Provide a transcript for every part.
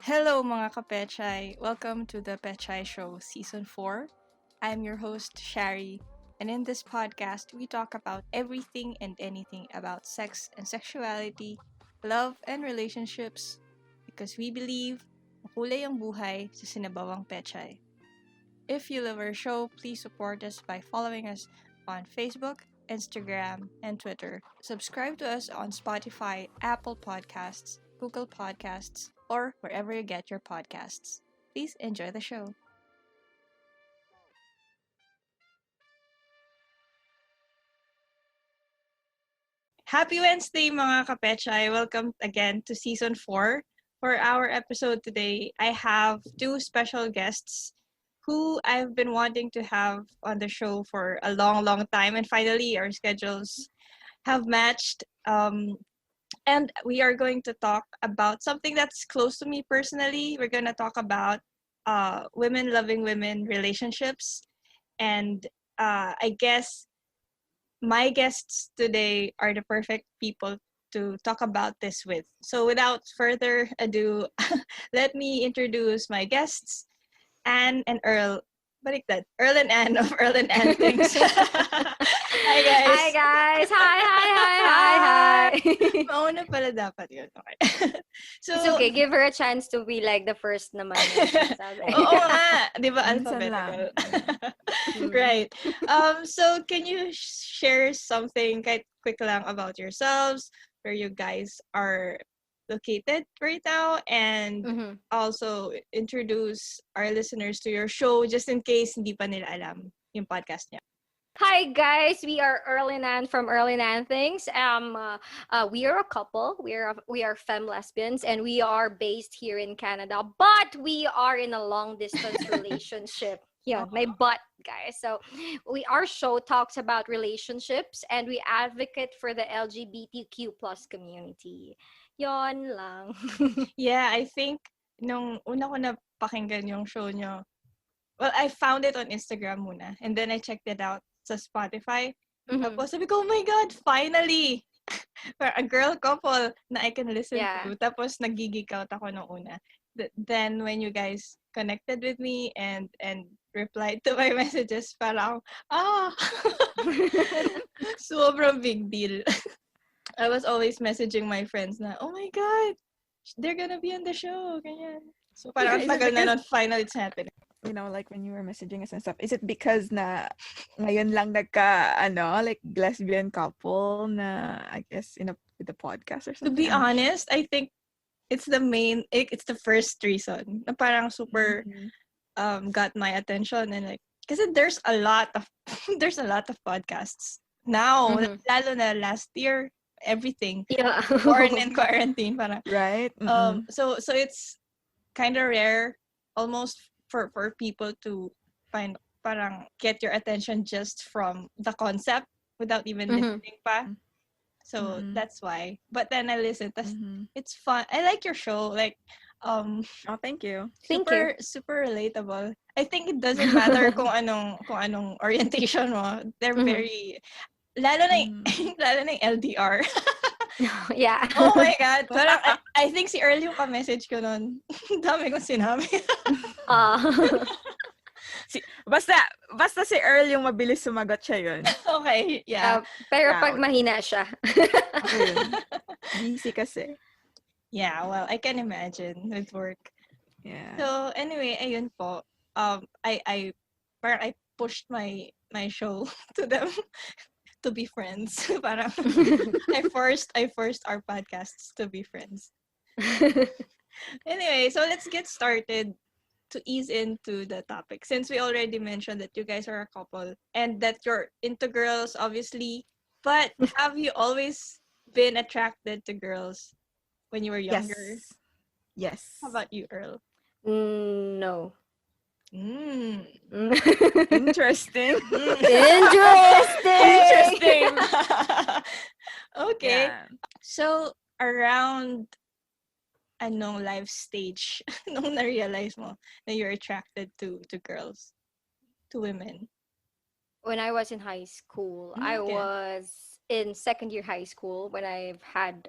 Hello mga Kapechay! Welcome to the Pechay Show Season 4. I'm your host, Sharee, and in this podcast, we talk about everything and anything about sex and sexuality, love and relationships, because we believe makulay ang buhay sa sinabawang Pechay. If you love our show, please support us by following us on Facebook, Instagram, and Twitter. Subscribe to us on Spotify, Apple Podcasts, Google Podcasts, or wherever you get your podcasts. Please enjoy the show. Happy Wednesday, mga kapechay! Welcome again to Season 4. For our episode today, I have two special guests who I've been wanting to have on the show for a long, long time. And finally, our schedules have matched. And we are going to talk about something that's close to me personally. We're going to talk about women loving women relationships. And I guess my guests today are the perfect people to talk about this with. So without further ado, let me introduce my guests, Anne and Earl. Baliktad. Earl and Anne of Earl and Anne Things. Hi, guys. Hi guys! Hi! Mauna pala dapat yun. Okay. So, It's okay. Give her a chance to be like the first naman. oo nga. Di ba Minsan alphabetical? Mm. Right. So, can you share something kahit quick lang about yourselves, where you guys are located right now, and Mhm. also introduce our listeners to your show just in case hindi pa nila alam yung podcast niya. Hi guys, we are Earl and Ann from Earl and Ann Things. We are a couple. We are femme lesbians, and we are based here in Canada, but we are in a long distance relationship. Yeah, my butt, guys. So, our show talks about relationships, and we advocate for the LGBTQ plus community. Yon lang. Yeah, I think nung una ko na pakinggan yung show nyo, well, I found it on Instagram muna, and then I checked it out sa Spotify. Mhm. Tapos sabi ko, oh my God, finally! For a girl couple na I can listen Yeah. to. Tapos nag-geek out ako nung una. Then when you guys connected with me and replied to my messages, parang, sobrang big deal. I was always messaging my friends na, oh my God, they're gonna be on the show. Ganyan. So parang Is it tagal na because- nun, finally it's happening. like when you were messaging us and stuff, is it because na ngayon lang like lesbian couple na, I guess, with the podcast or To something? be honest, I think it's the first reason na parang super Mhm. got my attention, and like kasi there's a lot of there's a lot of podcasts now, Mhm. lalo na last year, everything Yeah. born in quarantine parang Right? so it's kind of rare almost for people to find parang get your attention just from the concept without even Mhm. listening pa. So Mhm. that's why. But then I listen. Mhm. It's fun. I like your show. Like, Oh, thank you. Thank super super relatable. I think it doesn't matter kung anong orientation mo. They're Mhm. very lalo na Mhm. lalo na yung LDR. Yeah. Oh my God. Parang I think si Earl yung ka-message ko nun. Dami kong sinabi. Ah. Basta si Earl yung mabilis sumagot siya yun. Okay, yeah. Pero Yeah, pag okay. mahina siya. Ako yun. Busy kasi. Yeah, well, I can imagine with work. Yeah. So anyway, ayun po. I parang I pushed my show to them to be friends. Parang I forced our podcasts to be friends. Anyway, so let's get started to ease into the topic. Since we already mentioned that you guys are a couple and that you're into girls, obviously, but have you always been attracted to girls when you were younger? Yes. How about you, Earl? No. Mm. Interesting. Interesting. Okay. Yeah. So, around anong life stage nung na-realize mo na you're attracted to girls, to women? When I was in high school, I Okay. was in second year high school when I've had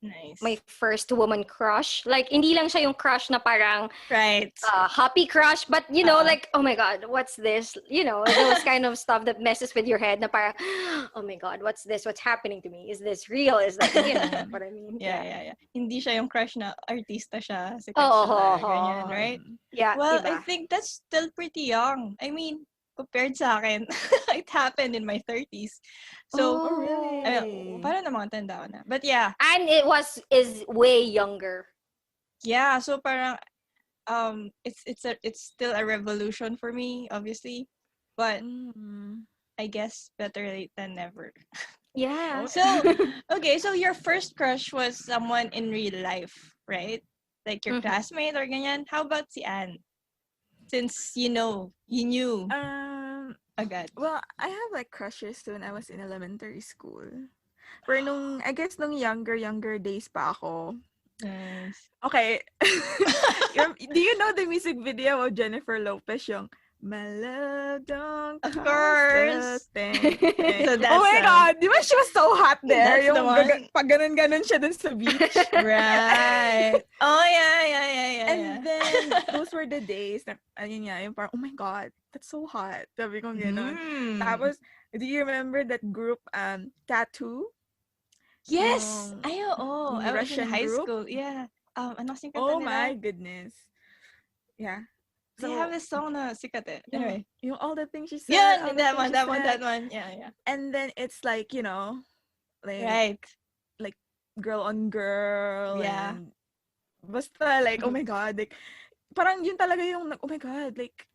Nice. my first woman crush. Like, hindi lang siya yung crush na parang Right. happy crush, but you know, like, oh my God, what's this? You know, those kind of stuff that messes with your head na parang, oh my God, what's this? What's happening to me? Is this real? Is that, you know what I mean? Yeah. Hindi siya yung crush na artista siya, sikat Oh, siya, ganyan, right? Yeah, Well, diba? I think that's still pretty young. I mean, compared sa akin, it happened in my 30s. So, Oh, really? I mean, parang na mga tanda ko na. But yeah. And is way younger. Yeah, so parang it's still a revolution for me, obviously. But I guess better late than never. Yeah. So, okay, so your first crush was someone in real life, right? Like your classmate or ganyan. How about si Anne? Since you knew agad. Well, I have like crushes when I was in elementary school. Pero I guess nung younger days pa ako. Nice. Okay. Do you know the music video of Jennifer Lopez yung My love don't Of cost course. a thing. So that's oh my God! Di ba she was so hot there? That's the one? Pag ganun siya dun sa beach. Right. Oh, yeah. And then, those were the days na, ayun nga, yung parang, oh my God, that's so hot. Sabi ko gano'n. Tapos, do you remember that group, Tattoo? Yes! I was in Russian high group? school. Yeah. Ano kasing kanta Oh nila? my goodness. Yeah. They have this song na sikat eh. Anyway. Yung all the things she said. Yeah, that one. Yeah. And then it's like, like, Right. like girl on girl. Yeah. And basta like, oh my God, like, parang yun talaga yung, oh my God, like,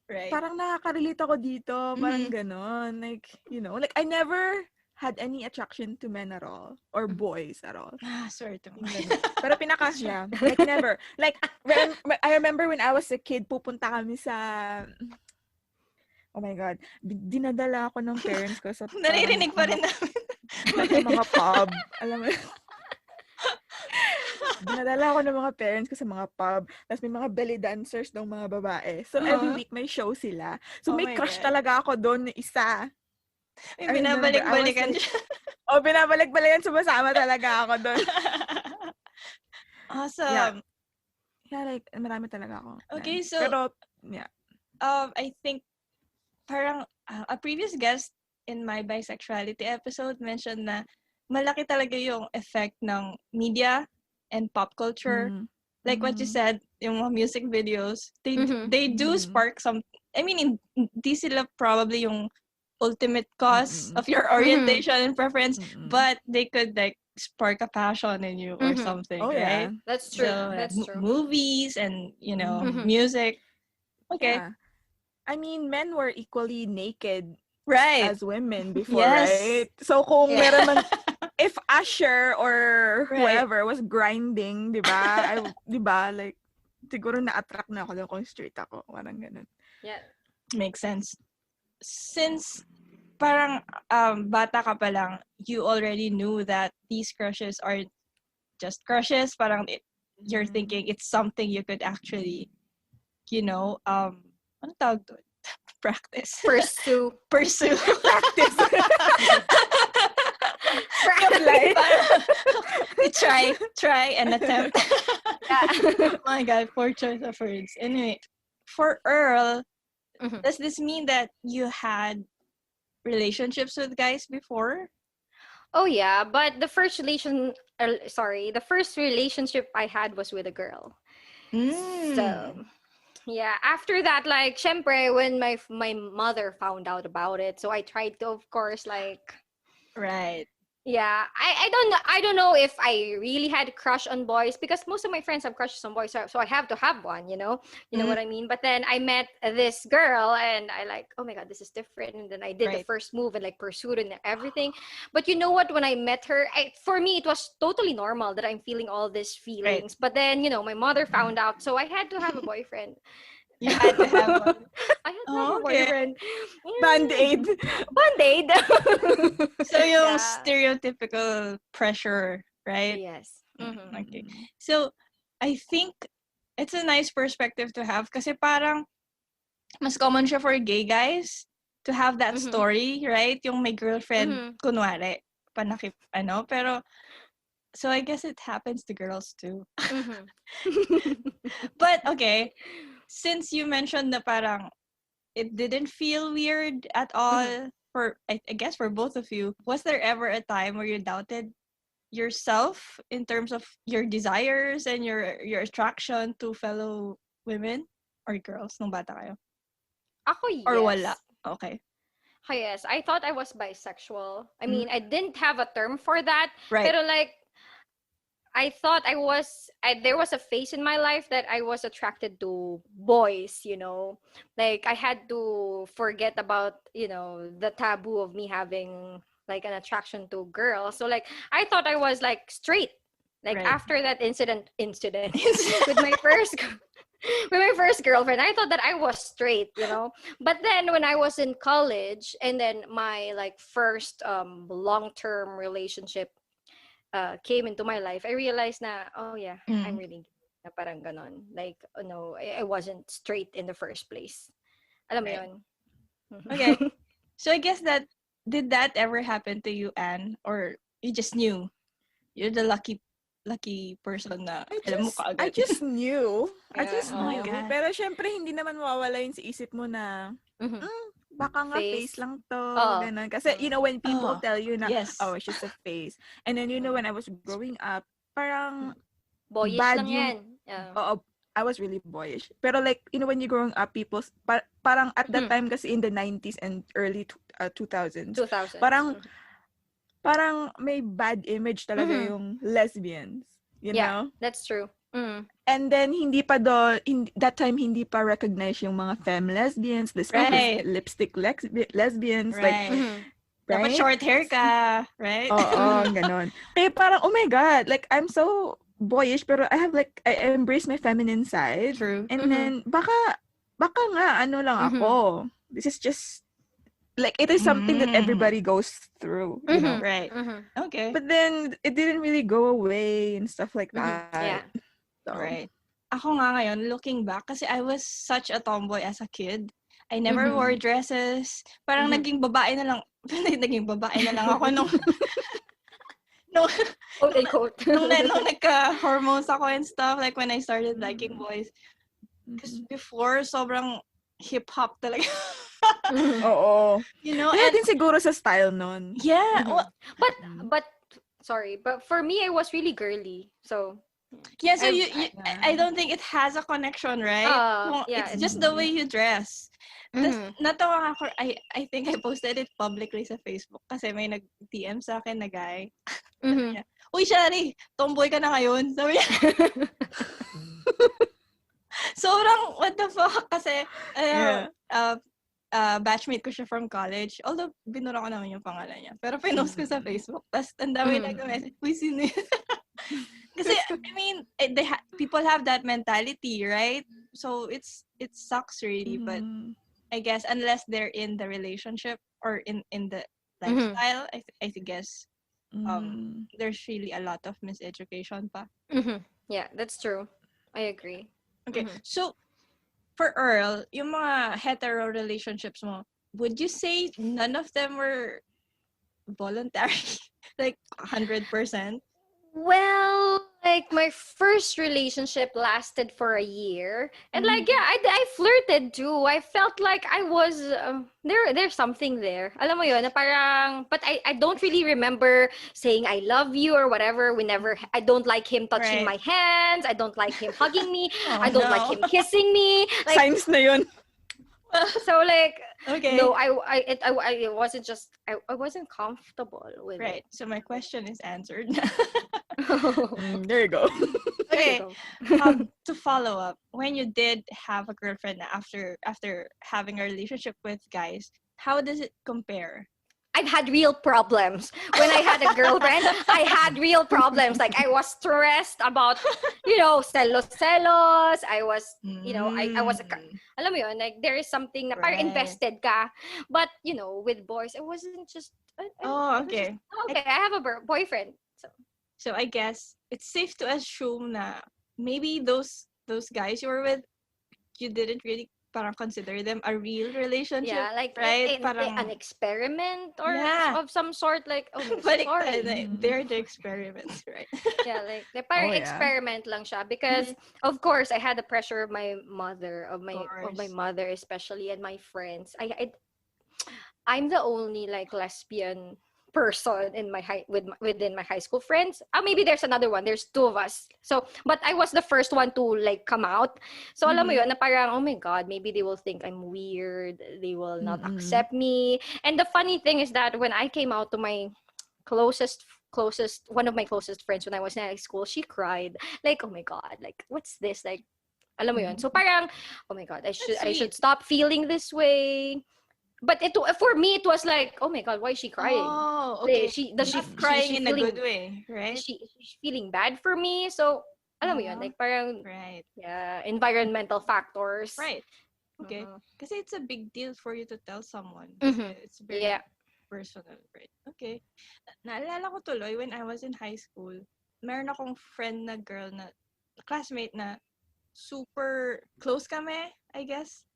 right. Parang nakaka-relate ako dito, parang ganon. Like, like I never had any attraction to men at all or boys at all. Sorry to Pero pinakasya. Like never. Like I remember when I was a kid, pupunta kami sa oh my God, dinadala ako ng parents ko sa naririnig pa rin namin. sa mga pub. Alam mo, dinadala ako ng mga parents ko sa mga pub. Tapos may mga belly dancers ng mga babae. So every week may show sila. So may crush talaga ako doon na isa. May binabalik-balikan siya. Binabalik-balikan. Sumasama talaga ako doon. Awesome. Yeah, like, marami talaga ako. Okay, so, pero, yeah. I think, parang, a previous guest in my bisexuality episode mentioned na malaki talaga yung effect ng media and pop culture. Like what you said, yung mga music videos, they do spark some, I mean, hindi sila probably yung ultimate cause of your orientation and preference, but they could like spark a passion in you or something, right? Yeah. That's true. So, That's true. Movies and, music. Okay. Yeah. I mean, men were equally naked Right. as women before, Yes. right? So kung meron man, if Usher or whoever was grinding, di ba? Like, siguro na-attract na ako doon kung straight ako. Parang ganun. Yeah. Makes sense. Since parang bata ka pa lang, you already knew that these crushes are just crushes. Parang you're thinking it's something you could actually, ano tawag doon? Practice. Pursue. Practice. try and attempt. Oh my God, poor choice of words. Anyway, for Earl, does this mean that you had relationships with guys before? Oh yeah, but the first relationship I had was with a girl. So yeah, after that, like, syempre, when my mother found out about it, so I tried to, of course, like, right. Yeah, I don't know if I really had a crush on boys, because most of my friends have crushes on boys, so I have to have one, you know what I mean. But then I met this girl and I like, oh my God, this is different. And then I did the first move and like pursued and everything. But you know what? When I met her, for me it was totally normal that I'm feeling all these feelings. But then my mother found out, so I had to have a boyfriend. You had to have one. I had to have a boyfriend. Band-aid. So yung stereotypical pressure, right? Yes. Okay. So I think it's a nice perspective to have kasi parang mas common siya for gay guys to have that story, right? Yung may girlfriend, kunwari, panakip, pero So I guess it happens to girls too. Mhm. But okay, since you mentioned na parang it didn't feel weird at all for I guess for both of you, was there ever a time where you doubted yourself in terms of your desires and your attraction to fellow women or girls nung bata kayo? Ako, Or wala? yes. Okay. Oh, yes, I thought I was bisexual. I Mm. mean, I didn't have a term for that, Right. pero like I thought there was a phase in my life that I was attracted to boys, you know. Like I had to forget about, you know, the taboo of me having like an attraction to girls. So like I thought I was like straight. Like Right. after that incident with my first with my first girlfriend, I thought that I was straight, you know. But then when I was in college and then my like first long-term relationship came into my life, I realized na, oh yeah, I'm Mm. really gay, na parang ganon. Like, no, I wasn't straight in the first place. Alam mo Right. yun? Okay. So I guess did that ever happen to you, Anne? Or you just knew? You're the lucky person na alam mo I kaagad. just knew. I Yeah. just Oh my knew. God. Pero syempre, hindi naman mawawala yun sa isip mo na, Mhm. baka nga Face. face lang to, Oo. ganun. Kasi, you know, when people Oh, tell you na, yes. oh, it's just a face. And then, you know, when I was growing up, parang Boyish bad lang yung, yan. Yeah. I was really boyish. Pero like, you know, when you're growing up, people, parang at that time kasi in the 90s and early 2000s, 2000s. parang may bad image talaga Mhm. yung lesbians. You Yeah, know? that's true. And then, that time, hindi pa recognize yung mga femme lesbians, the Right. lipstick lesbians, like, Right. Mhm. Dapat right? short hair ka, right? Oo, ganon. Kaya parang, oh my God, like, I'm so boyish, pero I embrace my feminine side. True. And then, baka nga, ano lang ako. This is just, like, it is something that everybody goes through, you know? Right. Okay. But then, it didn't really go away and stuff like that. Yeah. So, Right. Ako nga ngayon, looking back, kasi I was such a tomboy as a kid. I never wore dresses. Parang naging babae na lang. Naging babae na lang ako nung Quote unquote. nung nagka-hormones ako and stuff, like when I started liking boys. Because before, sobrang hip-hop talaga. oo. You know, Kaya and din siguro sa style nun. yeah. Well, But sorry, but for me, I was really girly. So yeah, so I don't think it has a connection, right? yeah, It's just the way you dress. Natawa ako, I think I posted it publicly sa Facebook kasi may nag-DM sa akin na guy. Sabi niya, uy, Sharee, tomboy ka na ngayon. Sabi niya. Sobrang, what the fuck? Kasi, batchmate ko siya from college. Although, binura ko naman yung pangalan niya. Pero pinost ko sa Facebook. Tapos, ang dami nag-message. Uy, sino yun? Kasi, I mean, people have that mentality, right? So, it sucks really. But, I guess, unless they're in the relationship or in the lifestyle, I guess, there's really a lot of miseducation pa. Yeah, that's true. I agree. Okay, so, for Earl, yung mga hetero relationships mo, would you say none of them were voluntary? Like, 100%? Well, like my first relationship lasted for a year, and like yeah, I flirted too. I felt like I was there's something there. Alam mo yun, na parang, but I don't really remember saying I love you or whatever. I don't like him touching my hands. I don't like him hugging me. I don't like him kissing me. Like, Signs na yun. so like Okay. no, I wasn't just I wasn't comfortable with Right. it. So my question is answered. There you go. Okay. To follow up, when you did have a girlfriend after having a relationship with guys, how does it compare? I've had real problems. When I had a girlfriend, I had real problems. Like I was stressed about, celos. I was, I was, alam mo yun, like there is something na parang invested ka. But, with boys, it wasn't just, okay. I have a boyfriend. So I guess it's safe to assume na maybe those guys you were with, you didn't really parang consider them a real relationship. Yeah, like right? an experiment or of some sort. Like, oh, Baliktad, sorry. they're the experiments, right? Yeah, like parang yeah. experiment lang siya because of course I had the pressure of my mother, of my course. mother especially, and my friends. I'm the only like lesbian person in my within my high school friends. Maybe there's another one. There's two of us. So, but I was the first one to like come out. So alam mo yun, na parang, oh my God, maybe they will think I'm weird. They will not accept me. And the funny thing is that when I came out to my closest one of my closest friends when I was in high school, she cried. Like, oh my God, like what's this? Like, alam mo yun. So parang, oh my God, I should stop feeling this way. But for me it was like, oh my God, why is she crying? Oh, okay. She crying in a feeling, good way, right? she's feeling bad for me. So alam mo yun, like parang right. Yeah, environmental factors. Right. Okay. Kasi it's a big deal for you to tell someone. It's very personal, right? Okay. Naalala ko tuloy when I was in high school, meron akong friend na girl na classmate na super close kami, I guess.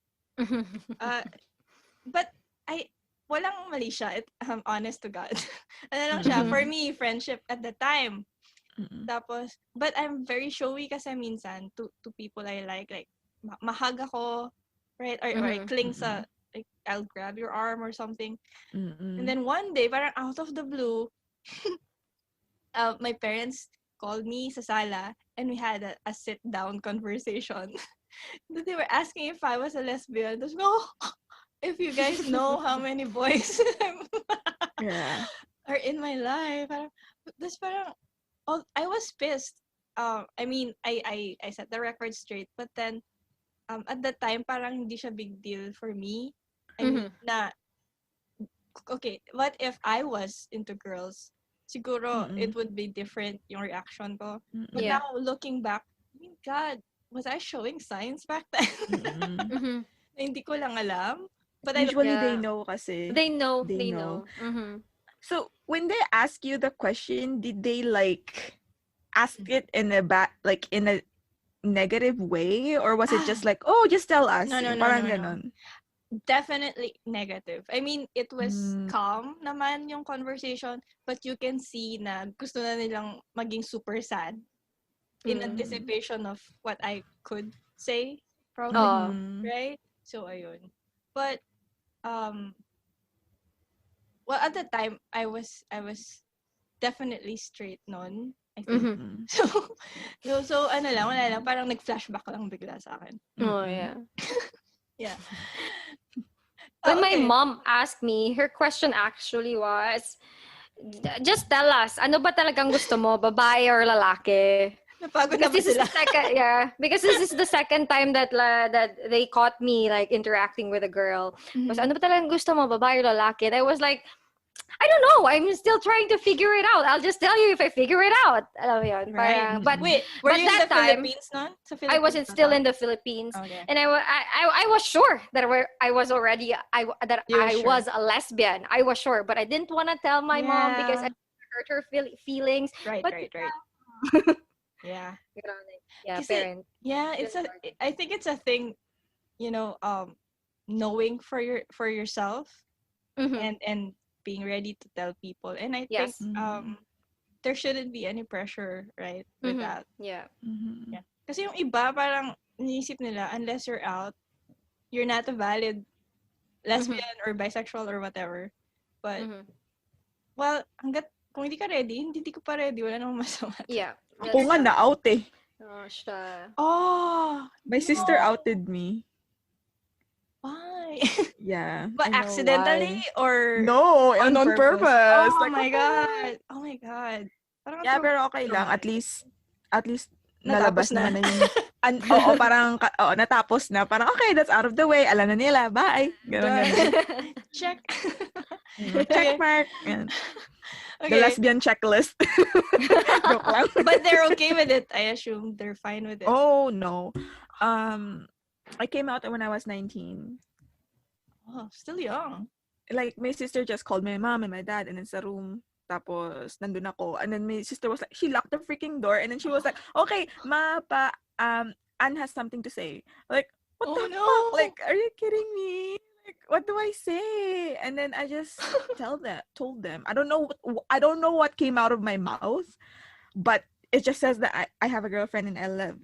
But walang mali siya. Honest to God. Ano lang siya, for me, friendship at the time. Tapos, but I'm very showy kasi minsan to people I like mahag ako, right? Or I cling sa, like, I'll grab your arm or something. And then one day, parang out of the blue, my parents called me sa sala and we had a sit-down conversation. They were asking if I was a lesbian. Tapos if you guys know how many boys are in my life. Parang, I was pissed. I mean, I set the record straight, but then at that time, parang hindi siya big deal for me. I mean, okay, what if I was into girls? Siguro, it would be different yung reaction ko. But now, looking back, I mean, God, was I showing signs back then? Na hindi ko lang alam. But usually they know kasi. They know. So when they ask you the question, did they like ask it in a in a negative way, or was it just like, oh, just tell us? No. Ganon. Definitely negative. I mean, it was calm naman yung conversation, but you can see na gusto na nilang maging super sad in anticipation of what I could say, probably, right? So ayun. But well, at the time I was definitely straight noon, I think. So ano lang, wala lang, parang nag-flashback lang bigla sa akin. Oh yeah. Yeah. When my mom asked me, her question actually was, just tell us, ano ba talagang gusto mo, babae or lalaki? Napagod na ba sila? Because this is the second time that they caught me like interacting with a girl. Mas ano ba talagang gusto mo, babae or lalaki? And I was like, I don't know. I'm still trying to figure it out. I'll just tell you if I figure it out. Alam mo yun. Right. But wait, were you in the time, Philippines no? I wasn't still in the Philippines, and I was sure that I was already was a lesbian. I was sure, but I didn't want to tell my mom because I hurt her feelings. Right. Yeah. Yeah, parent. I think it's a thing, knowing for yourself and being ready to tell people. And I think there shouldn't be any pressure, right, with that. Yeah. Yeah. Kasi yung iba parang iniisip nila unless you're out, you're not a valid lesbian or bisexual or whatever. But well, kung hindi ka ready, hindi ko pa ready, wala namang masama. Yeah. Ako nga na-out eh. Oh, siya. My sister outed me. Why? Yeah. But accidentally or no, on purpose. Oh, like, my God. Oh my God. Parang pero okay lang. At least nalabas naman na yung parang natapos na. Parang okay, that's out of the way. Alam na nila. Bye. Ganun. Check. Check mark. Yan. Okay. The lesbian checklist. Joke lang. But they're okay with it. I assume they're fine with it. Oh, no. I came out when I was 19. Oh, still young. Like, my sister just called my mom and my dad and in sa room. Tapos, nandun ako. And then my sister was like, she locked the freaking door. And then she was like, okay, Anne has something to say. Like, what the fuck? Like, are you kidding me? Like, what do I say? And then I just told them. I don't know what came out of my mouth, but it just says that I have a girlfriend and I love,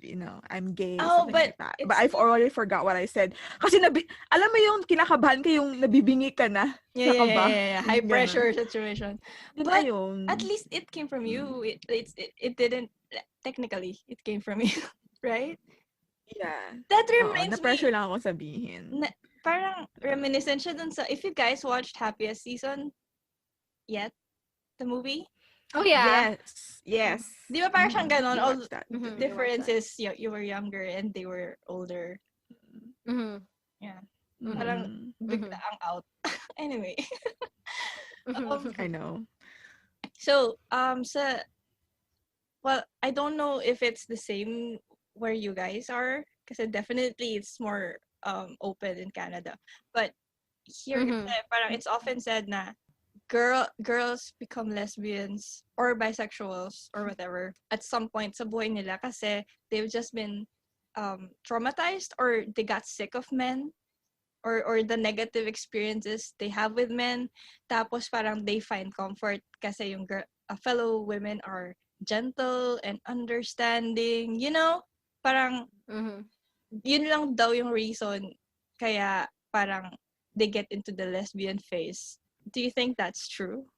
I'm gay, something but like that. But I've already forgot what I said. Kasi alam mo yung kinakabahan ka, yung nabibingi ka na sa kaba. Yeah. High pressure situation. Yun But ayun. at least it came from you. It didn't, technically, it came from you, right? Yeah. That reminds na-pressure me, lang ako sabihin. parang reminiscent siya dun sa, if you guys watched Happiest Season yet, the movie, Oh yeah. Yes. di ba parang siyang ganon? We All watched that. the difference is you were younger and they were older. Mhm. Yeah. Mhm. Parang bigla ang out. Anyway. I know. So, well, I don't know if it's the same where you guys are, kasi definitely it's more open in Canada. But here, parang it's often said na girls become lesbians or bisexuals or whatever at some point sa buhay nila kasi they've just been traumatized or they got sick of men or the negative experiences they have with men. Tapos parang they find comfort kasi yung fellow women are gentle and understanding, parang yun lang daw yung reason kaya parang they get into the lesbian phase. Do you think that's true?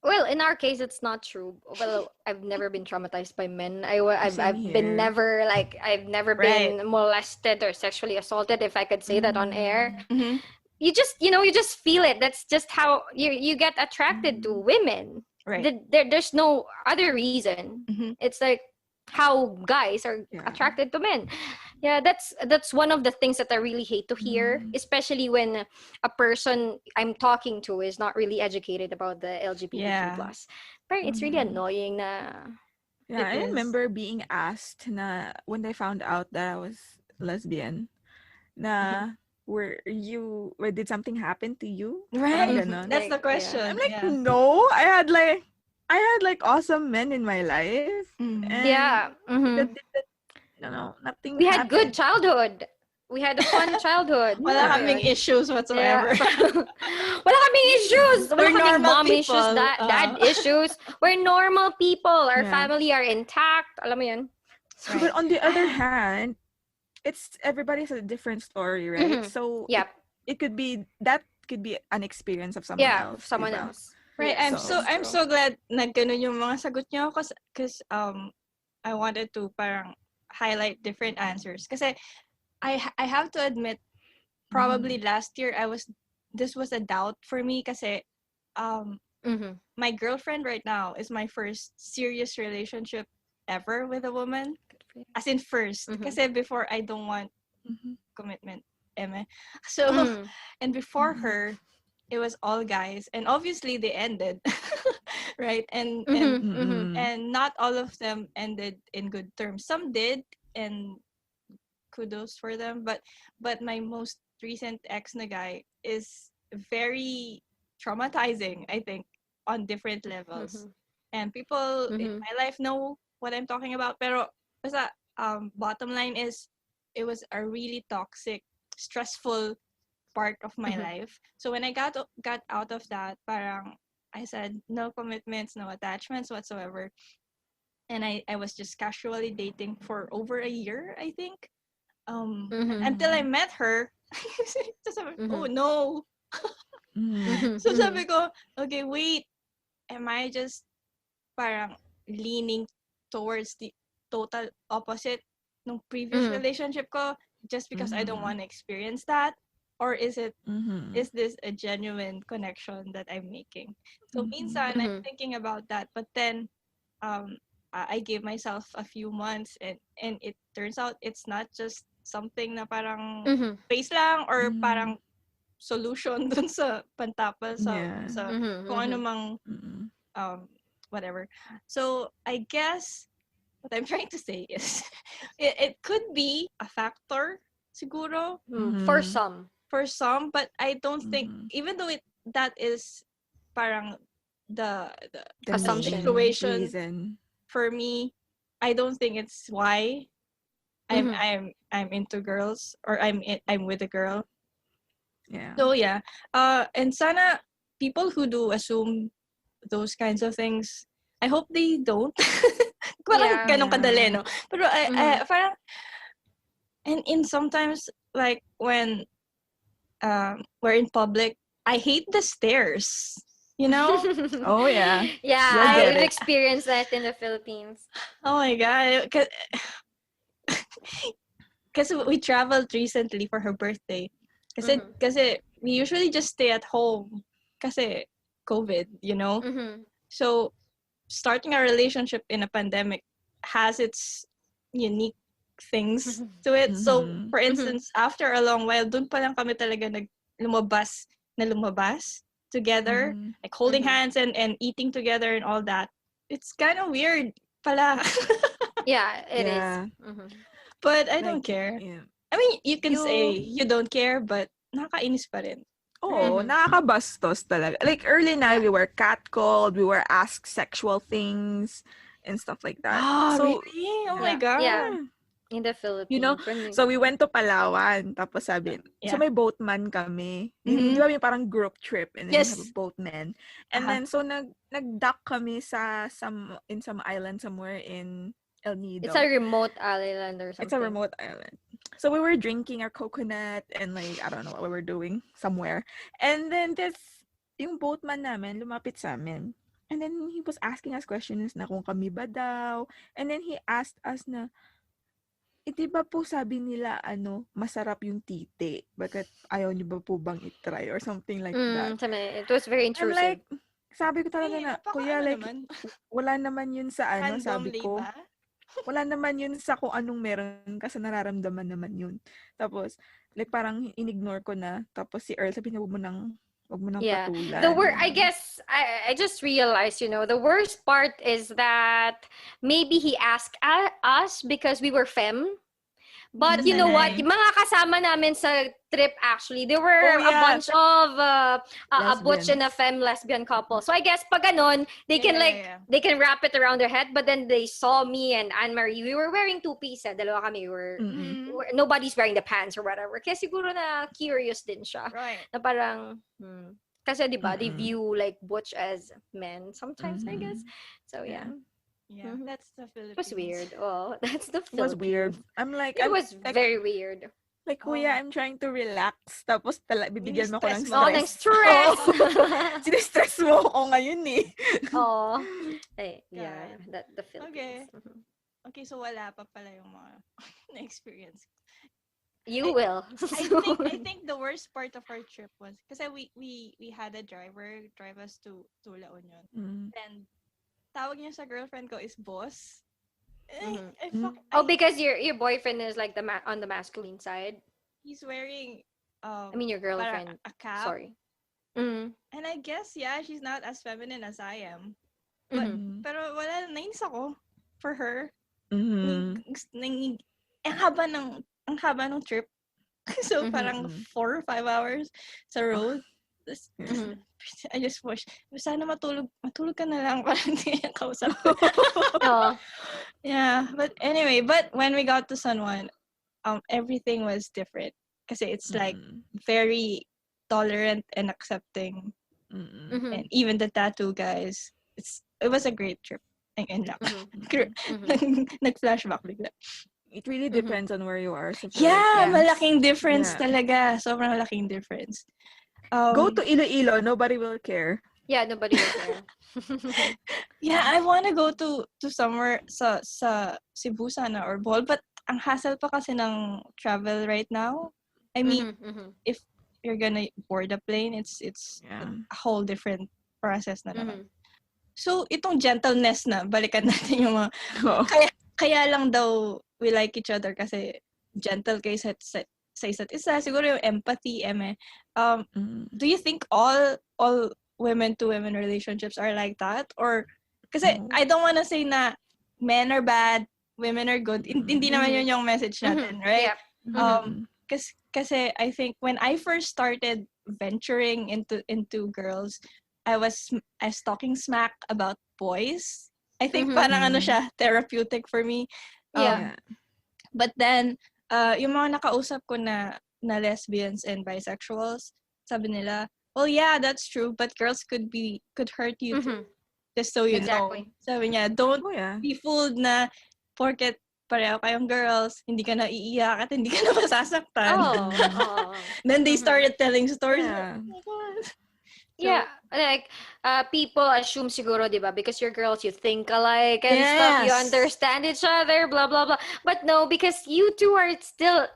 Well, in our case, it's not true. Well, I've never been traumatized by men. I've Same been here. I've never Right. been molested or sexually assaulted, if I could say that on air. Mm-hmm. You just feel it. That's just how you get attracted to women. Right. There's no other reason. Mm-hmm. It's like how guys are attracted to men. Yeah, that's one of the things that I really hate to hear, especially when a person I'm talking to is not really educated about the LGBTQ+. But it's really annoying na. Yeah, I remember being asked na when they found out that I was lesbian, na did something happen to you? Right. Ganon. That's the question. I'm like, no, I had like awesome men in my life. Mm. And nothing We had happened. good childhood. We had a fun childhood. Wala kaming issues whatsoever. Wala kaming issues. Wala We're kaming normal mom people. issues, dad issues. We're normal people. Our Yeah. family are intact. Alam mo yun? Right. But on the other hand, everybody has a different story, right? So Yep. it could be an experience of someone else. Someone diba? else. Right. Yes, I'm so glad na ganun yung mga sagot niyo because I wanted to parang highlight different answers. Kasi I have to admit, probably last year this was a doubt for me kasi my girlfriend right now is my first serious relationship ever with a woman. As in first. Kasi before I don't want commitment. So and before her it was all guys and obviously they ended. Right? And not all of them ended in good terms. Some did and kudos for them, but my most recent ex na guy is very traumatizing, I think, on different levels. And people in my life know what I'm talking about, pero basta bottom line is it was a really toxic, stressful part of my life. So when I got out of that, parang I said no commitments, no attachments whatsoever. And I was just casually dating for over a year, I think. Until I met her. So sabi, oh no. So sabi ko, okay, wait. Am I just parang leaning towards the total opposite ng previous relationship ko just because I don't want to experience that? Or is this a genuine connection that I'm making? So minsan I'm thinking about that, but then I gave myself a few months and it turns out it's not just something na parang face lang or parang solution dun sa pantapal sa kung ano mang whatever. So I guess what I'm trying to say is it could be a factor siguro For some, but I don't think even though that is parang the assumption situation reason. for me, I don't think it's why I'm into girls, or I'm with a girl. Yeah. So yeah. And sana people who do assume those kinds of things, I hope they don't. Parang Yeah. ganun kadali, no? Pero Mhm. parang, and in sometimes, like when we're in public, I hate the stairs. You know? Oh yeah. You'll Yeah, get we've it. experienced that in the Philippines. Oh my god. Because we traveled recently for her birthday. Mhm. Kasi we usually just stay at home. Kasi COVID, you know? Mhm. So starting a relationship in a pandemic has its unique things to it. So Mhm. for Mhm. instance, after a long while, dun pa lang kami talaga lumabas together, Mhm. like holding Mhm. hands and eating together and all that. It's kind of weird pala. Yeah, it is. Yeah. Mhm. But I don't Like care. yeah. I mean, you can say You you don't care, but nakakainis pa rin. Right? Oh, Mhm. nakakabastos talaga. Like early na Yeah. we were catcalled, we were asked sexual things and stuff like that. Ah, So really? Oh my yeah. Yeah. god. Yeah. In the You know, Philippines, when we so we went to Palawan, tapos sabi, so Yeah. may boatman kami. Di Mm-hmm. ba may parang group trip and then we have a Yes. boatman. And Aha. then so nag-dock kami sa some island somewhere in El it's Nido. a remote island or It's a something. remote island. So we were drinking our coconut and like, I don't know what we were doing somewhere. And then yung boatman namin, lumapit sa amin. And then he was asking us questions na kung kami ba daw. And then he asked us na, di ba po sabi nila, masarap yung titi? Bakit ayaw niyo ba po bang itry? Or something like that. It was very I'm intrusive. like, sabi ko talaga Hey, na, napaka kuya, ano like, naman. wala naman yun sa sabi Randomly ko. ba? Wala naman yun sa kung anong meron kasi nararamdaman naman yun. Tapos, like parang inignore ko na. Tapos si Earl, sabi niya, wag mo nang Yeah. The patulan. word, I Ganun. guess, I just realized, the worst part is that maybe he asked us because we were femme. But you know what? Mhm. Yung mga kasama namin sa trip actually, there Oh were a yeah, bunch of a butch and a lesbians. femme lesbian couple. So I guess pag ganon, they can Yeah. they can wrap it around their head. But then they saw me and Anne-Marie. We were wearing two-piece. Dalawa kami. Mm-mm. Nobody's wearing the pants or whatever. Kaya siguro na curious din siya. Right. Na parang, kasi di ba, they Mm-mm. view like butch as men sometimes, I guess. Mhm. So yeah. Yeah, Mhm. that's the It was Philippines. weird. Oh, that's the It was weird. Philippines. I'm like, It was like, very weird. like, kuya, I'm trying to relax. Tapos bibigyan mo ko ng Ini-stress mo Oh, lang. ng stress. stress. Sinistress mo ako ngayon eh. Oh. Yeah, God. the Philippines. Mhm. Okay, so wala pa pala yung mga na-experience. You will. I think the worst part of our trip was kasi we had a driver drive us to La Union. Mm. And tawag niya sa girlfriend ko is boss. Mhm. I Because your boyfriend is like on the masculine side. he's wearing I mean your parang girlfriend. a cap. Sorry. Mm. And I guess yeah, she's not as feminine as I am. But Mhm. pero wala, nainis ako for her. Mhm. Ang haba ng trip. So parang Mhm. 4 or 5 hours sa road. Mhm. I just wish, sana matulog ka na lang para hindi niya kausap ko. Oh. Yeah, but anyway, but when we got to San Juan, everything was different. Kasi it's like very tolerant and accepting. Mm-mm. Mhm. And even the tattoo guys, it was a great trip. Ayun lang. Nag-flashback bigla. It really depends on where you are. So Yeah, Yeah. malaking difference Yeah. talaga. Sobrang malaking difference. Go to Iloilo, nobody will care. Yeah, nobody will care. Yeah, I want to go to somewhere sa Cebu sana or Bohol, but ang hassle pa kasi ng travel right now. I mean, if you're gonna board a plane, it's Yeah. a whole different process na naman. Mhm. So, itong gentleness na, balikan natin yung mga, Oh. kaya lang daw we like each other kasi gentle kayo sa isa't isa. Siguro yung empathy, do you think all women to women relationships are like that? Or, kasi No. I don't wanna say na men are bad, women are good. Hindi naman yun yung message natin, right? Yeah. Kasi I think when I first started venturing into girls, I was talking smack about boys. I think parang ano siya, therapeutic for me. Yeah. But then, yung mga nakausap ko na lesbians and bisexuals, sabi nila, well, yeah, that's true, but girls could hurt you too. Just so you know. Exactly. Sabi niya, don't Oh, yeah. be fooled na porket pareho kayong girls, hindi ka na iiyak at hindi ka na masasaktan. Oh. Then they started telling stories. Yeah. Oh my God. Yeah, like people assume siguro, di ba? Because you're girls, you think alike and stuff. You Yes. understand each other, blah blah blah. But no, because you two are still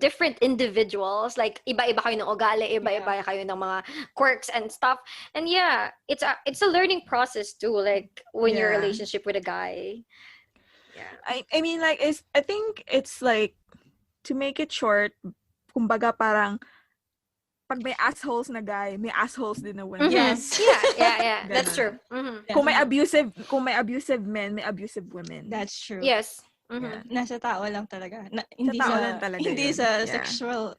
different individuals. Like iba-iba kayo ng ugali, iba-iba kayo ng mga quirks and stuff. And yeah, it's a learning process too. Like when your Yeah. relationship with a guy. Yeah. I mean, like, I think it's like, to make it short, kumbaga parang, pag may assholes na guy, may assholes din na women. Yes. Yeah. That's true. Yeah. Kung may abusive men, may abusive women. That's true. Yes. Yeah. Nasa tao lang talaga. Hindi tao sa lang talaga hindi yun. sa Yeah. sexual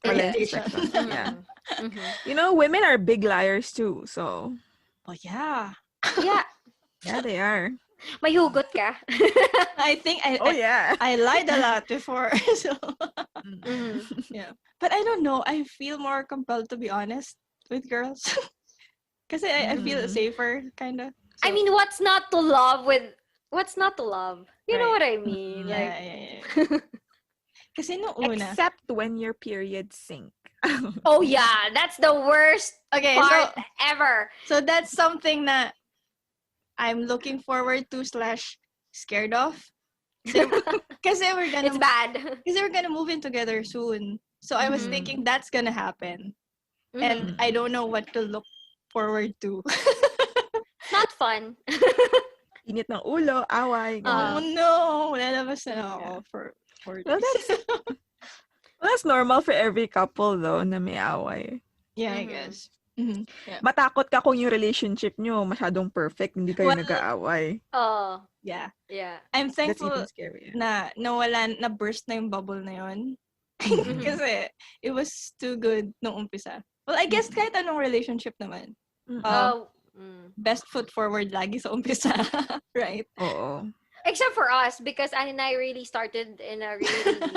Orientation. orientation. Yeah. Mhm. You know, women are big liars too, so. Oh yeah. Yeah. Yeah, they are. May hugot ka. I think Oh, yeah. I lied a lot before. So Mhm. yeah. But I don't know. I feel more compelled to be honest with girls. Kasi I feel safer, kind of. So, I mean, what's not to love? You know Right. what I mean? Like, yeah. Kasi nung una. Except when your periods sink. oh yeah, that's the worst Okay, part ever. so that's something that I'm looking forward to / scared of. Kasi we're It's bad. gonna move in together soon. So I was thinking that's gonna happen. And Mhm. I don't know what to look forward to. Not fun. Init ng ulo, away. Oh ganun. no! Lalabas na lang ako for Well, this. that's normal for every couple though, na may away. Yeah, I guess. Mhm. Yeah. Matakot ka kung yung relationship nyo masyadong perfect, hindi kayo Well, nag-aaway. Oh, Yeah. yeah. I'm That's thankful even scarier. na burst na yung bubble na yun. Mhm. Kasi it was too good nung umpisa. Well, I guess kahit anong relationship naman. Best foot forward lagi sa umpisa. Right? Oo. Except for us, because Anne and I really started in a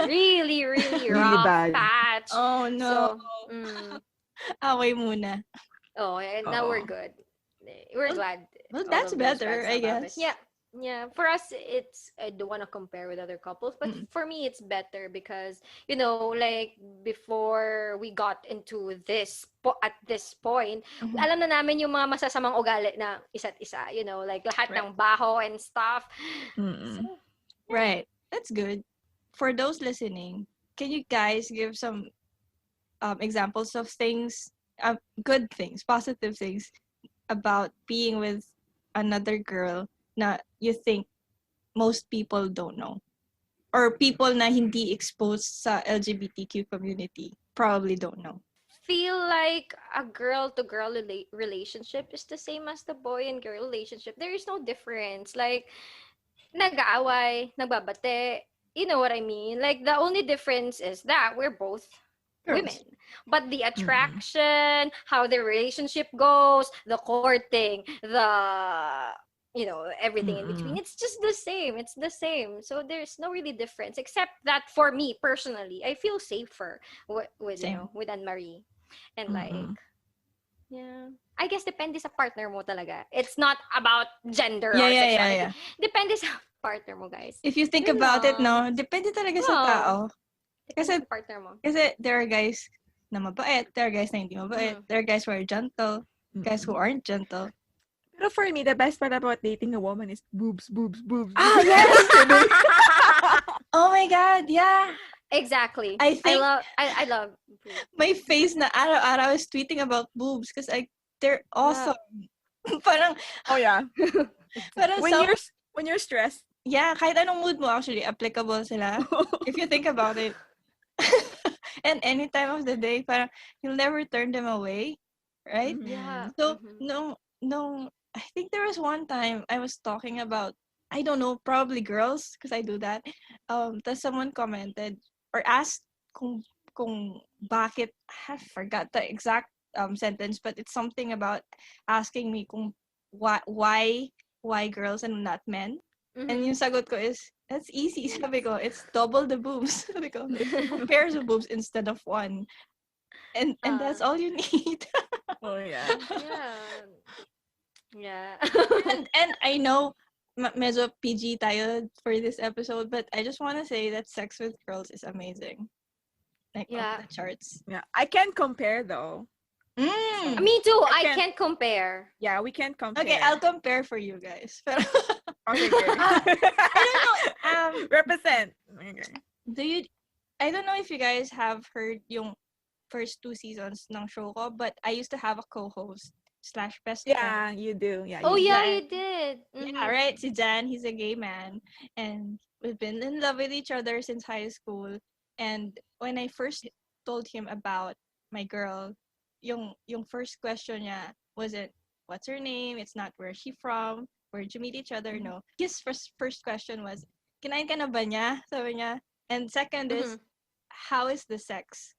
really Really rough bad. patch. Oh no. So, Away muna. and now we're Oo. good. We're glad. Well, all that's of those better, bad I stuff happened. guess. Yeah. For us, I don't want to compare with other couples, but for me, it's better because like before we got into at this point, alam na namin yung mga masasamang ugali na isa't isa. Like lahat ng baho and stuff. So, Right. That's good. For those listening, can you guys give some examples of things, good things, positive things about being with another girl na you think most people don't know? Or people na hindi exposed sa LGBTQ community probably don't know. feel like a girl to girl relationship is the same as the boy and girl relationship. There is no difference. Like, nag-aaway, nagbabate. You know what I mean? Like, the only difference is that we're both Girls. women. But the attraction, how the relationship goes, the courting, everything in between, it's just the same. It's the same. So there's no really difference, except that for me personally, I feel safer with with Anne-Marie. And I guess depende sa partner mo talaga. It's not about gender or sexuality. Depende sa partner mo, guys. If you think about it, no, depende talaga sa tao. Kasi partner mo. Kasi there are guys na mabait, there are guys na hindi mabait, there are guys who are gentle, guys who aren't gentle. Pero for me, the best part about dating a woman is boobs. Ah, yes! Oh my God, yeah. Exactly. I love my face na araw-araw is tweeting about boobs because they're awesome. Parang, oh yeah. parang when you're stressed. Yeah, kahit anong mood mo actually, applicable sila. If you think about it. And any time of the day, parang you'll never turn them away. Right? Yeah. So, no, I think there was one time I was talking about, I don't know, probably girls, because I do that. Tapos someone commented or asked kung bakit, I forgot the exact sentence, but it's something about asking me kung why girls and not men. And yung sagot ko is, That's easy. Sabi ko, it's double the boobs. Sabi ko, pairs of boobs instead of one. And that's all you need. Oh yeah. Yeah. and I know medyo PG tayo for this episode, but I just want to say that sex with girls is amazing. Like Yeah. off the charts. Yeah. I can't compare though. Me too. I can't- can't compare. Yeah, we can't compare. Okay, I'll compare for you guys. Pero, Okay, good. I don't know. Represent. Okay. I don't know if you guys have heard yung first 2 seasons ng show ko, but I used to have a co-host / best Yeah, friend. you do. Yeah. Oh you yeah, do. you did. Yeah, right. Si Jan, he's a gay man, and we've been in love with each other since high school. And when I first told him about my girl, yung first question niya wasn't what's her name. It's not where's she from. Where'd you meet each other? No. His first question was, kinain ka na ba niya? Sabi niya. And second is, how is the sex?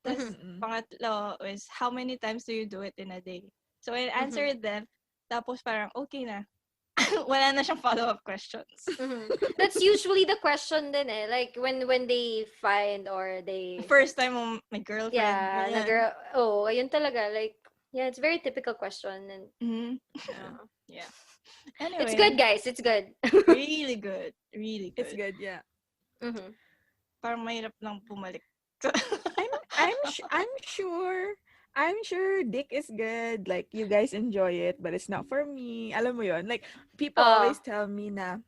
Tapos pangatlo is, how many times do you do it in a day? So I answered them. Tapos parang okay na. Wala na siyang follow-up questions. That's usually the question din eh. Like when they find or they First time mo my girlfriend. yeah, ganyan. na girl. Oh, ayun talaga. Like yeah, it's very typical question and Yeah. Anyway, it's good, guys. It's good. really good. Really good. It's good. Yeah. Parang mahirap lang bumalik. I'm sure dick is good. Like you guys enjoy it, but it's not for me. Alam mo yon. Like people always tell me na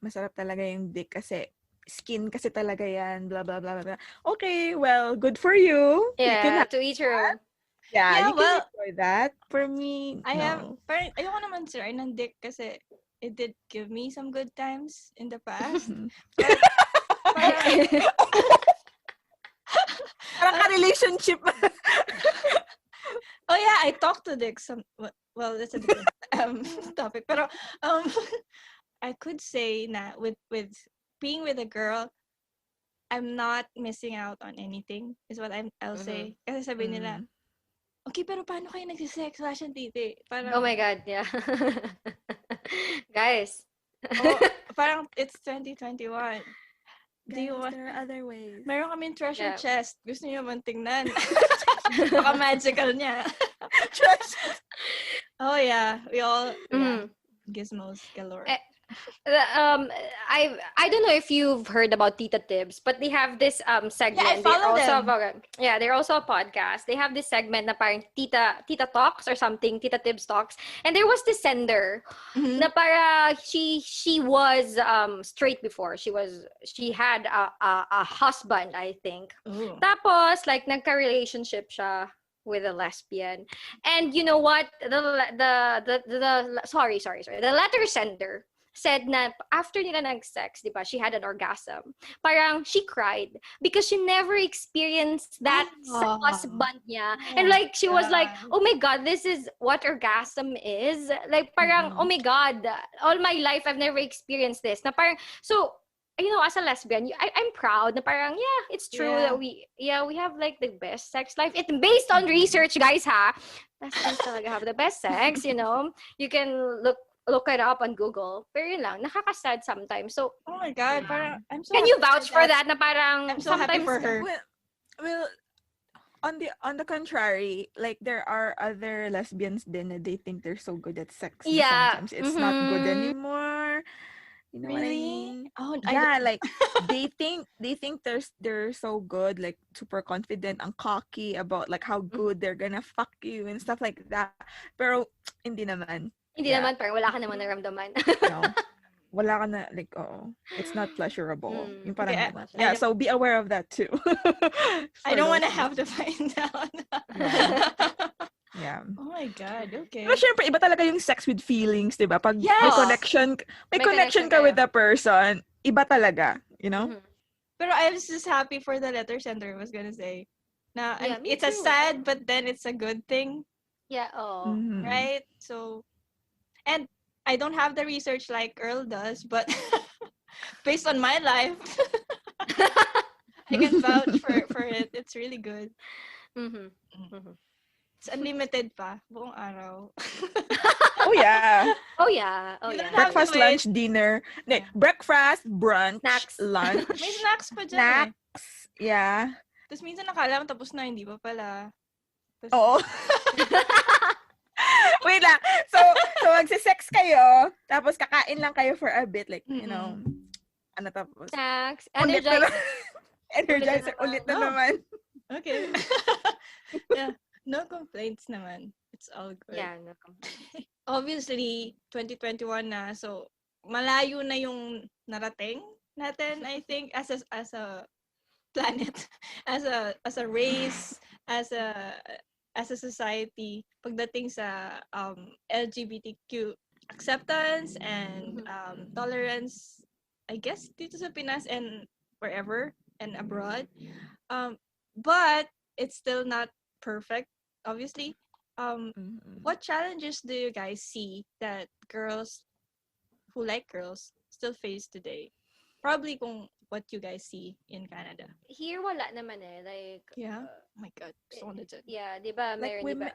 masarap talaga yung dick kasi skin kasi talaga yan. Blah blah blah blah. Okay, well, good for you. You can Yeah, have to each her own. Yeah, Yeah, you well, can enjoy that. For me, I have, no. parang ayoko naman try ng dick kasi it did give me some good times in the past. Parang ka-relationship. Oh yeah, I talked to dick some. Well, that's a different topic. Pero I could say na with being with a girl, I'm not missing out on anything. Is what I'll say. Kasi sabi nila, okay, pero paano kayo nagsisex? Wala siyang titi. Parang, Oh my god, yeah. Guys. parang it's 2021. Do you want? There are other ways. Meron kaming treasure Yeah. chest. Gusto niyo man tingnan? Baka magical niya. Oh yeah, we all gizmos galore. I don't know if you've heard about Tita Tibbs, but they have this segment. Yeah, I follow them. They're also a podcast. They have this segment na parang Tita Talks or something, Tita Tibbs Talks. And there was this sender na para she was straight before. She had a husband, I think. Ooh. Tapos like nagka-relationship siya with a lesbian. And you know what? The letter sender said na after nila nag-sex, di ba, she had an orgasm. Parang she cried because she never experienced that sa husband niya. And like, she was like, oh my God, this is what orgasm is. Like, parang, oh my God, all my life I've never experienced this. Na parang, so, you know, as a lesbian, I'm proud na parang, yeah, it's true that we have like the best sex life. It's based on research, guys, ha? Lesbians talaga have the best sex, you know? You can look it up on Google. Pero yun lang, nakaka-sad sometimes. So, Oh my God, parang I'm so. can you happy vouch for that na parang I'm so happy sometimes for her. Well, on the contrary, like there are other lesbians then they think they're so good at sex. And Yeah. sometimes it's not good anymore. You know what I mean? Oh, Yeah, like they think they're so good, like super confident and cocky about like how good they're gonna fuck you and stuff like that. Pero hindi naman. Hindi naman, parang wala ka naman naramdaman. No. Wala ka na, like, it's not pleasurable. Yung parang, Okay, so be aware of that too. I don't want to have to find out. Yeah. Oh my God, okay. Pero syempre, iba talaga yung sex with feelings, di ba? Pag Yes! may connection ka with the person, iba talaga, you know? Pero I was just happy for the letter sender, was gonna say. Na, Yeah, me it's a too. sad, but then it's a good thing, Yeah, oh. Mhm. right? So, and I don't have the research like Earl does, but based on my life, I can vouch for it. It's really good. Mm-hmm. It's unlimited pa. Buong araw. Oh yeah. Oh yeah. Oh You don't yeah. have Breakfast, to lunch, wait. dinner. Yeah. Breakfast, brunch, Snacks. lunch, May snacks pa dyan eh. snacks. Yeah. Tapos minsan nakala mo tapos na, hindi pa pala. Tapos, Oo. Wait lang. So magse-sex kayo, tapos kakain lang kayo for a bit, like, you know, ano tapos, Snacks. ulit na Energizer. energizer, ulit na Oh. naman. okay. Yeah. No complaints naman. It's all good. Yeah, no. Obviously, 2021 na, so malayo na yung narating natin, I think, as a planet, as a race, as a society, pagdating sa LGBTQ acceptance and tolerance, I guess dito sa Pinas and wherever and abroad. But it's still not perfect, obviously. What challenges do you guys see that girls who like girls still face today? Probably kung what you guys see in Canada. Here wala naman eh. Like Yeah. Oh my God. Gusto ko na dyan. yeah, 'di ba? Like Meron, 'di ba?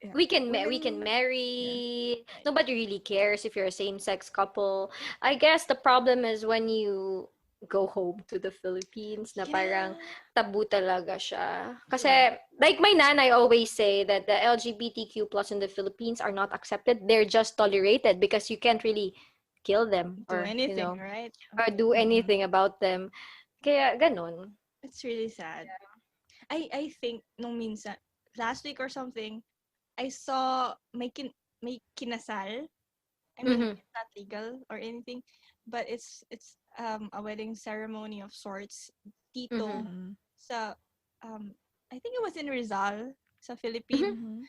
yeah. We can Women- marry. Nobody really cares if you're a same-sex couple. I guess the problem is when you go home to the Philippines na parang tabu talaga siya. Kasi like my nanay always say that the LGBTQ plus in the Philippines are not accepted. They're just tolerated because you can't really kill them Do or anything, you know, right? or do anything about them. Kaya ganon. It's really sad. I think nung minsan last week or something, I saw may kinasal. I mean, it's not legal or anything, but it's a wedding ceremony of sorts dito sa I think it was in Rizal sa Philippines.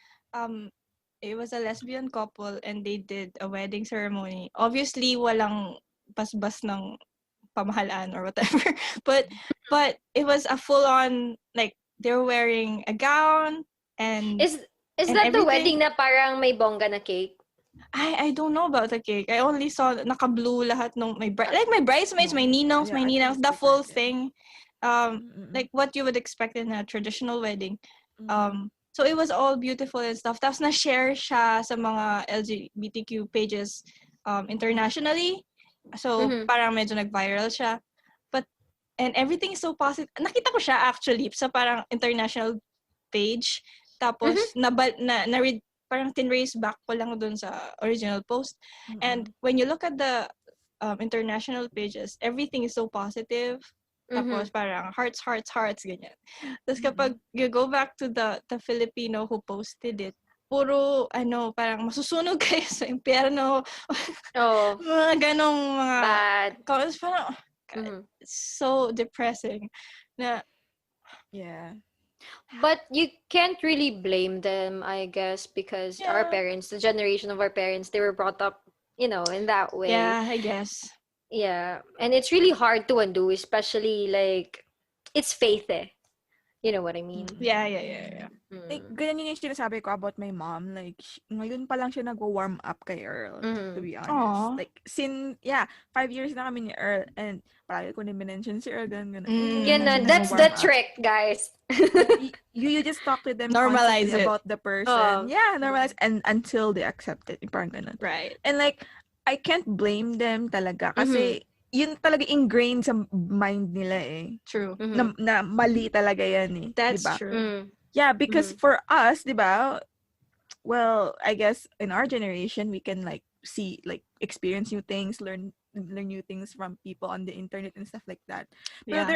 It was a lesbian couple and they did a wedding ceremony. Obviously, walang basbas ng pamahalaan or whatever. But it was a full on, like, they were wearing a gown and Is and that the everything. wedding na parang may bongga na cake? I don't know about the cake. I only saw naka-blue lahat nung my bridesmaids, my ninongs, Yeah, my I think ninangs, it's the full different, thing. Like what you would expect in a traditional wedding. So it was all beautiful and stuff. Tapos na-share siya sa mga LGBTQ pages internationally. So parang medyo nag-viral siya. And everything is so positive. Nakita ko siya actually sa parang international page. Tapos parang tinrace back ko lang dun sa original post. And when you look at the international pages, everything is so positive. Tapos parang hearts, ganyan. Tapos kapag you go back to the Filipino who posted it, puro parang masusunog kayo sa impyerno. Oh, Mga ganong mga bad. comments. Parang it's so depressing. Yeah. But you can't really blame them, I guess, because our parents, the generation of our parents, they were brought up, in that way. Yeah, I guess. Yeah. And it's really hard to undo, especially like, it's faith eh. You know what I mean? Yeah. Like, ganyan yung sinasabi ko about my mom. Like, ngayon pa lang siya nag-warm up kay Earl, to be honest. Aww. Like, 5 years na kami ni Earl, and palagi ko na-mention si Earl, ganun. That's the trick, guys. You just talk to them Normalize constantly it. about the person. Yeah, normalize, and until they accept it. Parang ganun. Right. And like, I can't blame them talaga, kasi yun talaga ingrained sa mind nila eh. True. Na mali talaga yan eh. That's diba? true. Yeah, because for us, diba, well, I guess in our generation, we can like see, like experience new things, learn new things from people on the internet and stuff like that. But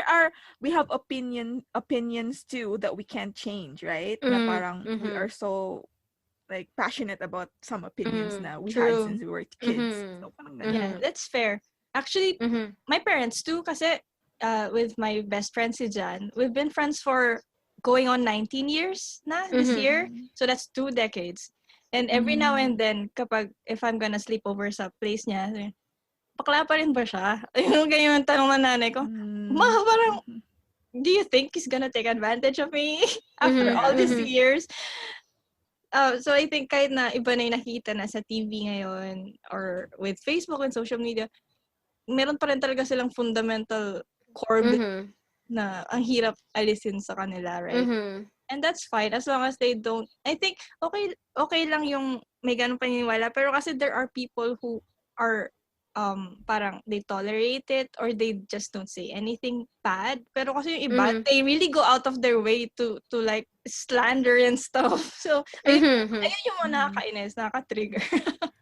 we have opinions too that we can't change, right? Na parang we are so like passionate about some opinions now we had since we were kids. So parang Yeah, that's fair. Actually, my parents too, kasi with my best friend si Jan, we've been friends for going on 19 years na this year. So that's 2 decades. And every now and then, if I'm gonna sleep over sa place niya, bakla pa rin ba siya? Yung ganyan yung tanong ng nanay ko, Ma, parang, do you think he's gonna take advantage of me after all these years? So I think kahit na iba na yung nakita na sa TV ngayon or with Facebook and social media, meron pa rin talaga silang fundamental core na ang hirap alisin sa kanila, right? And that's fine as long as they don't. I think okay lang yung may ganung paniniwala, pero kasi there are people who are parang they tolerate it or they just don't say anything bad. Pero kasi yung iba, they really go out of their way to like slander and stuff. So ayun yung mga nakakainis, nakaka-trigger.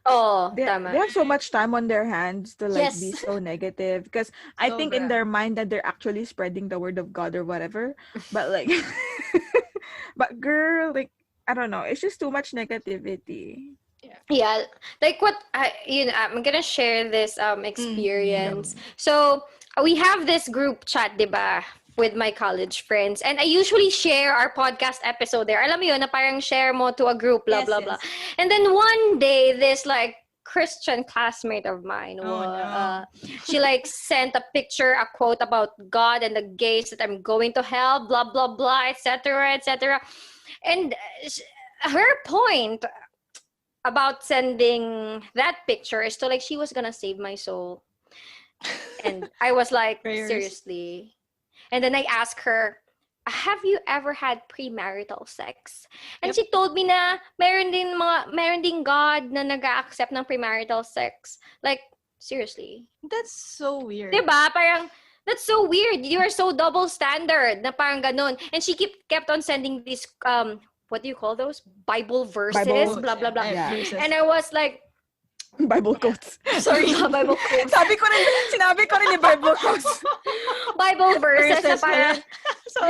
Oh, They tama. have so much time on their hands to like be Yes. so negative because I think in Sobra. their mind that they're actually spreading the word of God or whatever, but like, but girl, like I don't know, it's just too much negativity. Yeah, like what I'm gonna share this experience. So we have this group chat, diba, with my college friends, and I usually share our podcast episode there. Alam mo yun, na parang share mo to a group, blah blah blah. And then one day, this like Christian classmate of mine, she like sent a picture, a quote about God and the gays that I'm going to hell, blah blah blah, etc. etc. And her point about sending that picture is to like she was gonna save my soul. And I was like, Prayers. seriously. And then I asked her, have you ever had premarital sex? And she told me na meron ding God na nag-accept ng premarital sex. Like, seriously. That's so weird. Diba? Parang, that's so weird. You are so double standard na parang ganun. And she kept on sending these what do you call those? Bible verses, blah blah blah. Yeah. And I was like, Bible quotes. sorry, Bible quotes. Sinabi ko rin yung Bible quotes. Bible verses na Verses parang,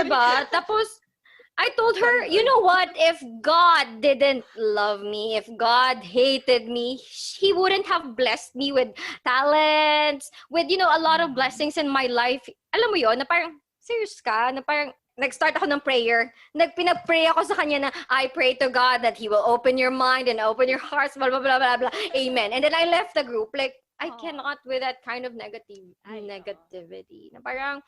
diba? Tapos, I told her, you know what? If God didn't love me, if God hated me, He wouldn't have blessed me with talents, with, a lot of blessings in my life. Alam mo yun, na parang, serious ka? Na parang, nag-start ako ng prayer. Pinag-pray ako sa kanya na, I pray to God that He will open your mind and open your hearts, blah, blah, blah, blah, blah. Amen. And then I left the group. Like, I cannot with that kind of negativity. Na parang,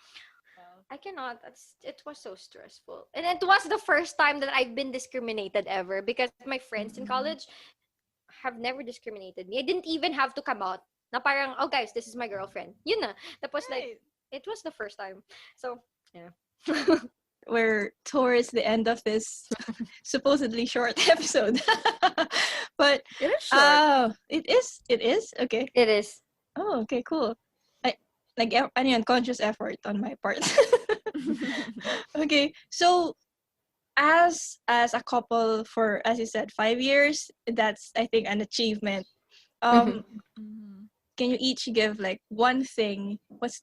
I cannot. It was so stressful. And it was the first time that I've been discriminated ever because my friends in college have never discriminated me. I didn't even have to come out. Na parang, oh guys, this is my girlfriend. Yun na. Tapos like, it was the first time. So, yeah. We're towards the end of this supposedly short episode. But It is short. It is? Okay. It is. Oh, okay, cool. Conscious effort on my part. Okay. So as a couple for, as you said, 5 years, that's I think an achievement. Can you each give like one thing? What's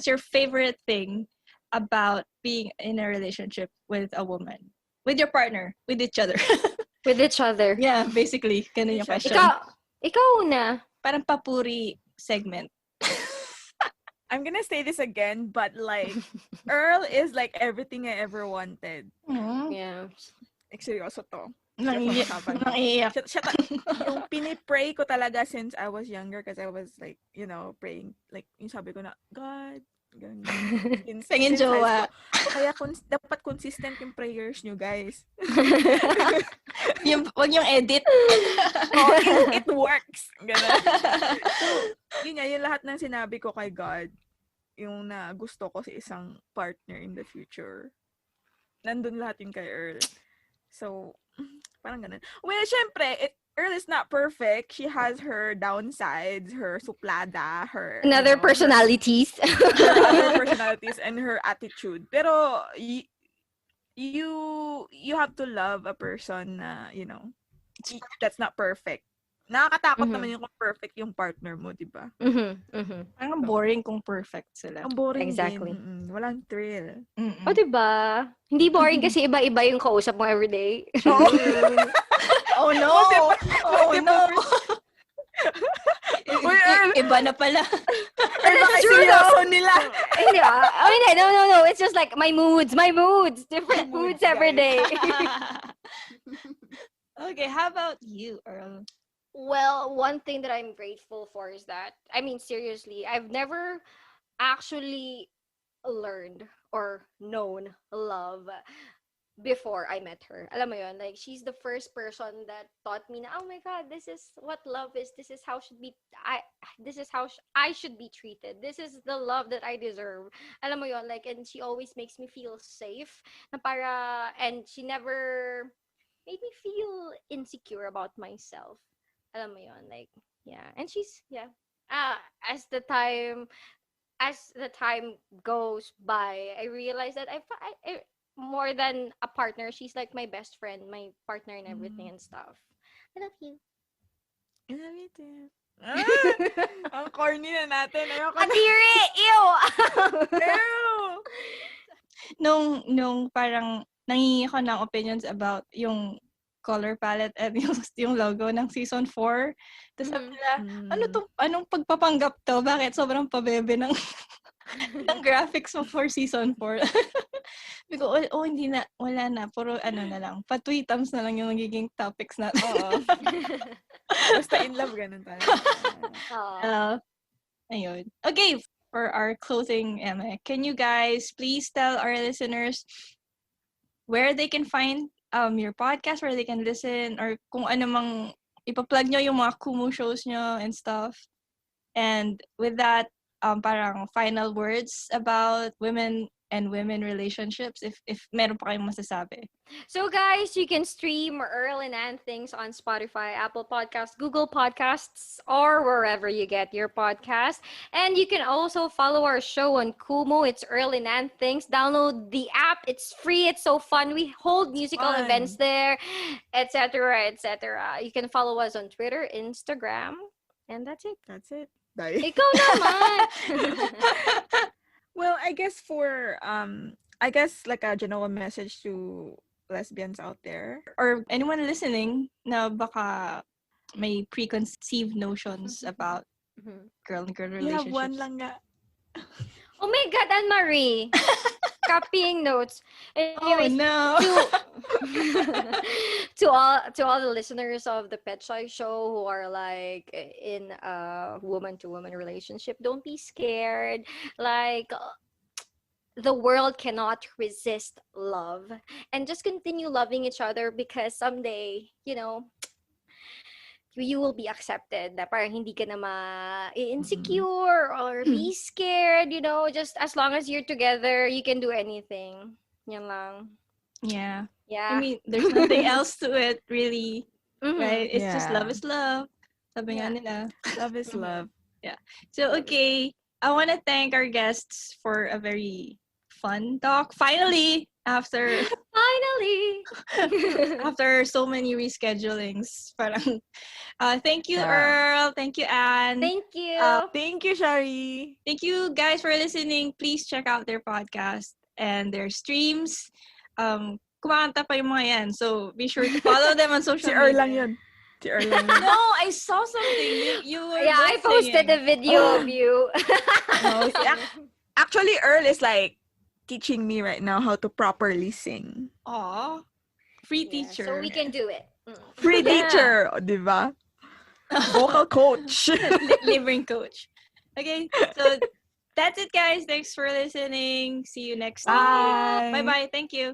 your favorite thing about being in a relationship with a woman, with your partner, with each other? With each other. Yeah, basically, ganun yung question. Ikaw una. Parang papuri segment. I'm gonna say this again, but like, Earl is like everything I ever wanted. Yeah. Like, seryoso to. Naiiyak. Yung pinipray ko talaga since I was younger because I was like, praying. Like, yung sabi ko na, God, ganun. Pengin jowa. Kaya dapat consistent yung prayers nyo, guys. Wag yung edit. It works. Ganun. So, yung lahat ng sinabi ko kay God, yung na gusto ko sa isang partner in the future. Nandun lahat yung kay Earl. So, parang ganun. Well, syempre, Earl is not perfect. She has her downsides, her suplada, her Another personalities. her other personalities and her attitude. Pero you have to love a person na, that's not perfect. Nakakatakot naman yung kung perfect yung partner mo, di ba? Parang boring kung perfect sila. Ang boring Exactly. din. Walang thrill. O, diba? Hindi boring kasi iba-iba yung kausap mo everyday. Oh no! Oh no! Iba na pala. That's true though. Nila. No. It's just like my moods. Different moods every day. Okay, how about you, Earl? Well, one thing that I'm grateful for is that, I mean, seriously, I've never actually learned or known love before I met her. Alam mo yun, like she's the first person that taught me na, oh my God, this is what love is. This is how this is how I should be treated. This is the love that I deserve. Alam mo yun, like, and she always makes me feel safe na and she never made me feel insecure about myself. Alam mo yun, like, yeah. And she's, yeah. Uh, as the time as the time goes by, I realized that more than a partner, she's like my best friend, my partner and everything and stuff. I love you. I love you too. Ang corny na natin. Ayoko na. Kadiri! Ew! Ew! Nung parang nangingi ako ng opinions about yung color palette at yung logo ng season 4. Tapos sabi nila, anong pagpapanggap to? Bakit sobrang pabebe ng ng graphics mo for season 4? Because, hindi na, wala na. Puro na lang. Pa-tweetums na lang yung nagiging topics natin. Oo. Basta in love, ganun tayo. Ayun. Okay, for our closing, Emma, can you guys please tell our listeners where they can find your podcast, where they can listen, or kung ano mang ipa-plug nyo yung mga Kumu shows nyo and stuff. And with that, parang final words about women and women relationships, if meron pa kayong masasabi. So guys, you can stream Earl and Ann Things on Spotify, Apple Podcasts, Google Podcasts, or wherever you get your podcast. And you can also follow our show on Kumu. It's Earl and Ann Things. Download the app. It's free. It's so fun. We hold musical events there, etc., etc. You can follow us on Twitter, Instagram, and that's it. That's it. Bye. Ikaw naman! Well, I guess like a general message to lesbians out there. Or anyone listening na baka may preconceived notions about girl and girl relationships. You have one lang nga. Oh my God, Anne-Marie! Copying notes. Anyways, no! to all the listeners of the Pechay Show who are like in a woman-to-woman relationship, don't be scared. Like, the world cannot resist love, and just continue loving each other, because someday, you will be accepted, na parang hindi ka na insecure or be scared, just as long as you're together, you can do anything. Yan lang. Yeah. Yeah. I mean, there's nothing else to it, really. Right? It's just love is love. Sabi nga nila. Love is love. Yeah. So, okay. I want to thank our guests for a very fun talk. Finally, after so many reschedulings. Parang, thank you, Earl. Thank you, Anne. Thank you. Thank you, Sharee. Thank you, guys, for listening. Please check out their podcast and their streams. Kumakanta pa yung mga yan. So, be sure to follow them on social media. Si Earl lang yun. No, I saw something. You were I posted a video of you. No, actually, Earl is like teaching me right now how to properly sing. Aw. Free teacher. So we can do it. Free teacher, di ba? Vocal coach. Living coach. Okay, so that's it, guys. Thanks for listening. See you next week. Bye. Bye-bye. Thank you.